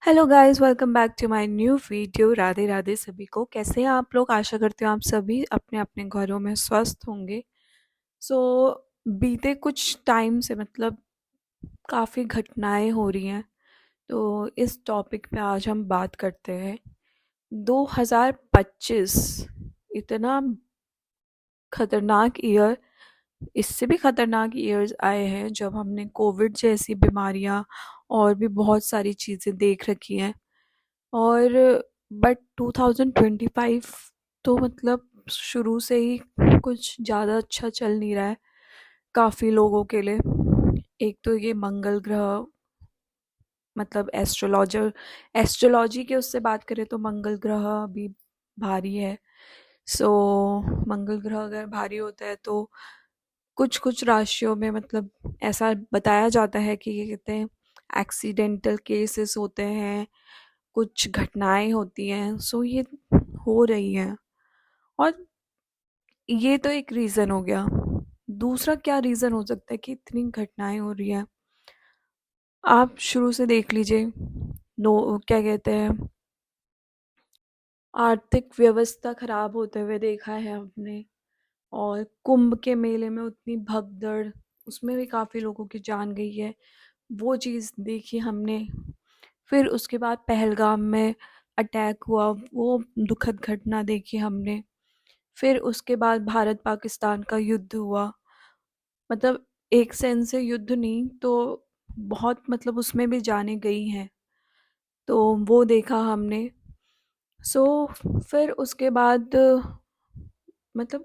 Hello guys, welcome back to my new video. Radhe Radhe सभी को। कैसे हैं आप लोग? आशा करती हूँ आप सभी अपने अपने घरों में स्वस्थ होंगे। सो बीते कुछ टाइम से काफ़ी घटनाएं हो रही हैं। तो इस टॉपिक पे आज हम बात करते हैं। 2025 इतना खतरनाक ईयर, इससे भी खतरनाक ईयर्स आए हैं जब हमने कोविड जैसी बीमारियां और भी बहुत सारी चीज़ें देख रखी हैं। और बट 2025 तो शुरू से ही कुछ ज़्यादा अच्छा चल नहीं रहा है काफ़ी लोगों के लिए। एक तो ये मंगल ग्रह, एस्ट्रोलॉजर एस्ट्रोलॉजी के उससे बात करें तो मंगल ग्रह भी भारी है। सो मंगल ग्रह अगर भारी होता है तो कुछ कुछ राशियों में ऐसा बताया जाता है कि ये कहते हैं एक्सीडेंटल केसेस होते हैं, कुछ घटनाएं होती हैं। सो ये हो रही हैं। और ये तो एक रीज़न हो गया। दूसरा क्या रीज़न हो सकता है कि इतनी घटनाएं हो रही हैं? आप शुरू से देख लीजिए। नो, क्या कहते हैं, आर्थिक व्यवस्था खराब होते हुए देखा है हमने। और कुंभ के मेले में उतनी भगदड़, उसमें भी काफ़ी लोगों की जान गई है, वो चीज़ देखी हमने। फिर उसके बाद पहलगाम में अटैक हुआ, वो दुखद घटना देखी हमने। फिर उसके बाद भारत पाकिस्तान का युद्ध हुआ। एक सेंस से युद्ध नहीं तो बहुत उसमें भी जाने गई हैं। तो वो देखा हमने। सो फिर उसके बाद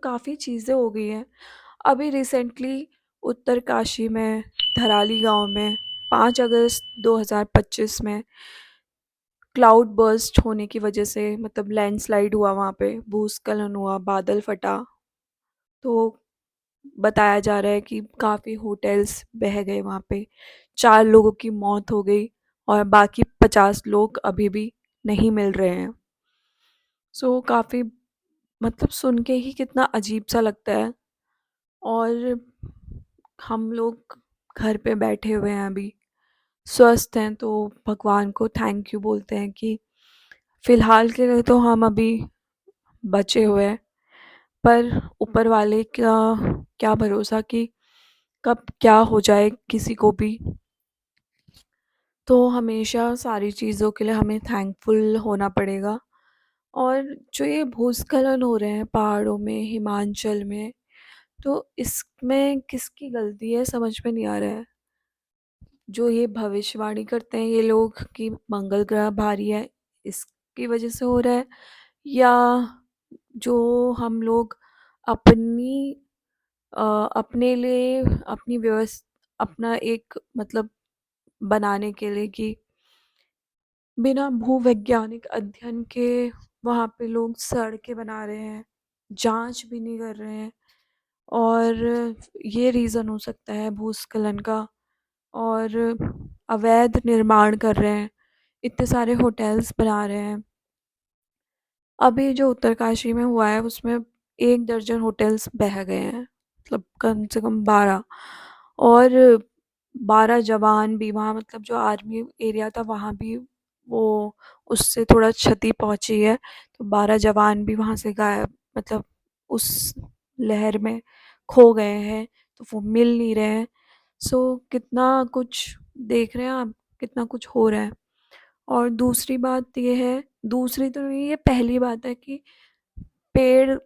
काफ़ी चीज़ें हो गई हैं। अभी रिसेंटली उत्तरकाशी में, धराली गांव में 5 अगस्त 2025 में क्लाउड बर्स्ट होने की वजह से लैंडस्लाइड हुआ, वहाँ पे भूस्खलन हुआ, बादल फटा। तो बताया जा रहा है कि काफ़ी होटल्स बह गए वहाँ पे, 4 लोगों की मौत हो गई और बाकी 50 लोग अभी भी नहीं मिल रहे हैं। सो काफ़ी सुन के ही कितना अजीब सा लगता है। और हम लोग घर पे बैठे हुए हैं, अभी स्वस्थ हैं, तो भगवान को थैंक यू बोलते हैं कि फ़िलहाल के लिए तो हम अभी बचे हुए हैं। पर ऊपर वाले का क्या भरोसा कि कब क्या हो जाए किसी को भी। तो हमेशा सारी चीज़ों के लिए हमें थैंकफुल होना पड़ेगा। और जो ये भूस्खलन हो रहे हैं पहाड़ों में, हिमाचल में, तो इसमें किसकी गलती है समझ में नहीं आ रहा है। जो ये भविष्यवाणी करते हैं ये लोग कि मंगल ग्रह भारी है, इसकी वजह से हो रहा है, या जो हम लोग अपनी अपने लिए अपनी व्यवस्था, अपना एक बनाने के लिए कि बिना भूवैज्ञानिक अध्ययन के वहाँ पे लोग सड़कें बना रहे हैं, जांच भी नहीं कर रहे हैं। और ये रीज़न हो सकता है भूस्खलन का। और अवैध निर्माण कर रहे हैं, इतने सारे होटल्स बना रहे हैं। अभी जो उत्तरकाशी में हुआ है उसमें 1 दर्जन होटल्स बह गए हैं, कम से कम 12। और 12 जवान भी वहाँ, जो आर्मी एरिया था वहाँ भी वो उससे थोड़ा क्षति पहुंची है। तो 12 जवान भी वहाँ से गायब, उस लहर में खो गए हैं। तो वो मिल नहीं रहे हैं। सो कितना कुछ देख रहे हैं आप, कितना कुछ हो रहा है। और दूसरी बात ये है, दूसरी तो नहीं, ये पहली बात है कि पेड़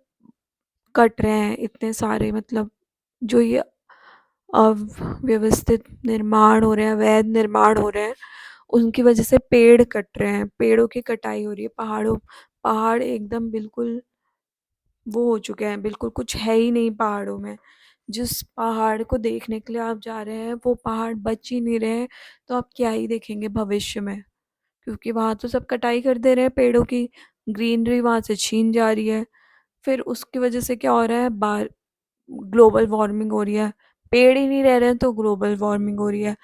कट रहे हैं इतने सारे, जो ये अव्यवस्थित निर्माण हो रहे हैं, अवैध निर्माण हो रहे हैं, उनकी वजह से पेड़ कट रहे हैं, पेड़ों की कटाई हो रही है। पहाड़ एकदम बिल्कुल वो हो चुके हैं, बिल्कुल कुछ है ही नहीं पहाड़ों में। जिस पहाड़ को देखने के लिए आप जा रहे हैं वो पहाड़ बच ही नहीं रहे हैं। तो आप क्या ही देखेंगे भविष्य में, क्योंकि वहाँ तो सब कटाई कर दे रहे हैं पेड़ों की, ग्रीनरी वहाँ से छीन जा रही है। फिर उसकी वजह से क्या हो रहा है, बार ग्लोबल वार्मिंग हो रही है। पेड़ ही नहीं रह रहे हैं तो ग्लोबल वार्मिंग हो रही है।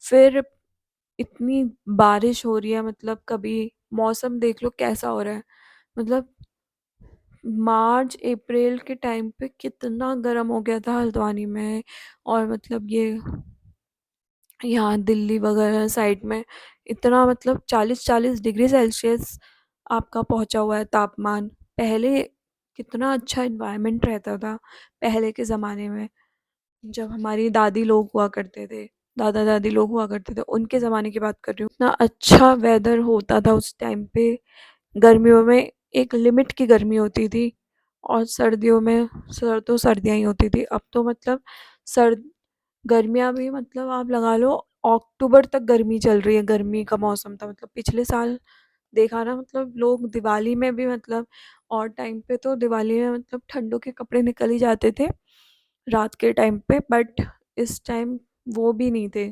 फिर इतनी बारिश हो रही है, कभी मौसम देख लो कैसा हो रहा है। मतलब मार्च अप्रैल के टाइम पे कितना गर्म हो गया था हल्द्वानी में। और ये यहाँ दिल्ली वगैरह साइड में इतना मतलब 40-40 डिग्री सेल्सियस आपका पहुँचा हुआ है तापमान। पहले कितना अच्छा एनवायरनमेंट रहता था, पहले के ज़माने में, जब हमारी दादी लोग हुआ करते थे, दादा-दादी लोग हुआ करते थे, उनके ज़माने की बात कर रही हूँ। इतना अच्छा वेदर होता था उस टाइम पे। गर्मियों में एक लिमिट की गर्मी होती थी और सर्दियों में तो सर्दियाँ ही होती थी। अब तो मतलब सर्द गर्मियाँ भी मतलब आप लगा लो अक्टूबर तक गर्मी चल रही है, गर्मी का मौसम था। मतलब पिछले साल देखा ना, मतलब लोग दिवाली में भी मतलब और टाइम पे तो दिवाली में मतलब ठंडों के कपड़े निकल ही जाते थे रात के टाइम पे, बट इस टाइम वो भी नहीं थे।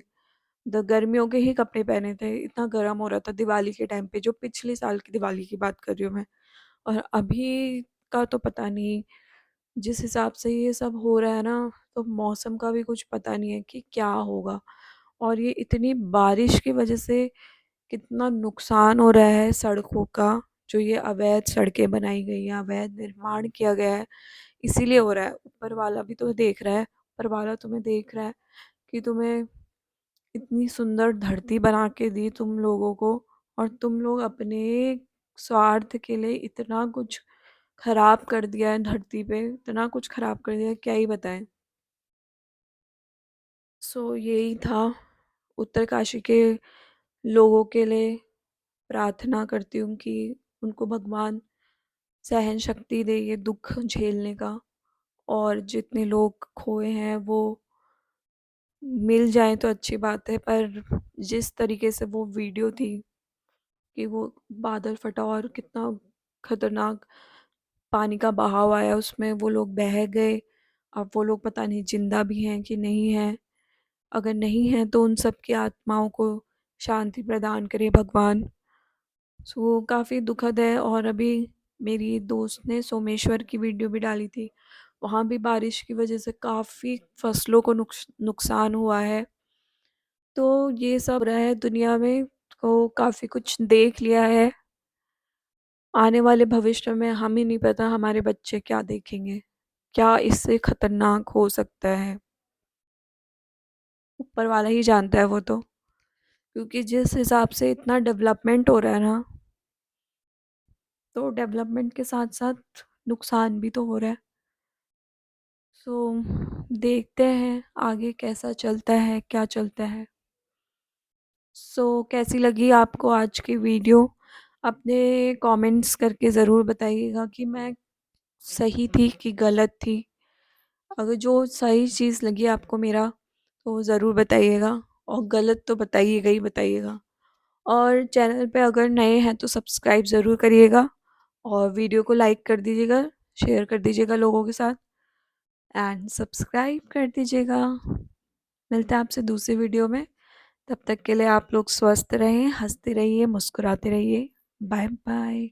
गर्मियों के ही कपड़े पहने थे, इतना गर्म हो रहा था दिवाली के टाइम पे, जो पिछले साल की दिवाली की बात कर रही हूँ मैं। और अभी का तो पता नहीं, जिस हिसाब से ये सब हो रहा है ना, तो मौसम का भी कुछ पता नहीं है कि क्या होगा। और ये इतनी बारिश की वजह से कितना नुकसान हो रहा है सड़कों का, जो ये अवैध सड़कें बनाई गई हैं, अवैध निर्माण किया गया है, इसीलिए हो रहा है। ऊपर वाला भी तो देख रहा है, ऊपर वाला तुम्हें देख रहा है कि तुम्हें इतनी सुंदर धरती बना के दी तुम लोगों को, और तुम लोग अपने स्वार्थ के लिए इतना कुछ खराब कर दिया है धरती पे, इतना कुछ खराब कर दिया है, क्या ही बताएं। सो यही था, उत्तरकाशी के लोगों के लिए प्रार्थना करती हूँ कि उनको भगवान सहन शक्ति दे ये दुख झेलने का, और जितने लोग खोए हैं वो मिल जाए तो अच्छी बात है। पर जिस तरीके से वो वीडियो थी कि वो बादल फटा और कितना खतरनाक पानी का बहाव आया, उसमें वो लोग बह गए। अब वो लोग पता नहीं जिंदा भी हैं कि नहीं हैं। अगर नहीं हैं तो उन सब की आत्माओं को शांति प्रदान करे भगवान। सो काफ़ी दुखद है। और अभी मेरी दोस्त ने सोमेश्वर की वीडियो भी डाली थी, वहाँ भी बारिश की वजह से काफ़ी फसलों को नुकसान हुआ है। तो ये सब रहा है दुनिया में, तो काफ़ी कुछ देख लिया है। आने वाले भविष्य में हम ही नहीं पता हमारे बच्चे क्या देखेंगे, क्या इससे खतरनाक हो सकता है। ऊपर वाला ही जानता है वो तो, क्योंकि जिस हिसाब से इतना डेवलपमेंट हो रहा है ना, तो डेवलपमेंट के साथ साथ नुकसान भी तो हो रहा है। सो देखते हैं आगे कैसा चलता है, क्या चलता है। सो कैसी लगी आपको आज की वीडियो? अपने कमेंट्स करके ज़रूर बताइएगा कि मैं सही थी कि गलत थी। अगर जो सही चीज़ लगी आपको मेरा, तो ज़रूर बताइएगा, और गलत तो बताइएगा ही बताइएगा। और चैनल पे अगर नए हैं तो सब्सक्राइब ज़रूर करिएगा, और वीडियो को लाइक कर दीजिएगा, शेयर कर दीजिएगा लोगों के साथ, एंड सब्सक्राइब कर दीजिएगा। मिलते हैं आपसे दूसरी वीडियो में। तब तक के लिए आप लोग स्वस्थ रहें, हंसते रहिए, मुस्कुराते रहिए। Bye bye.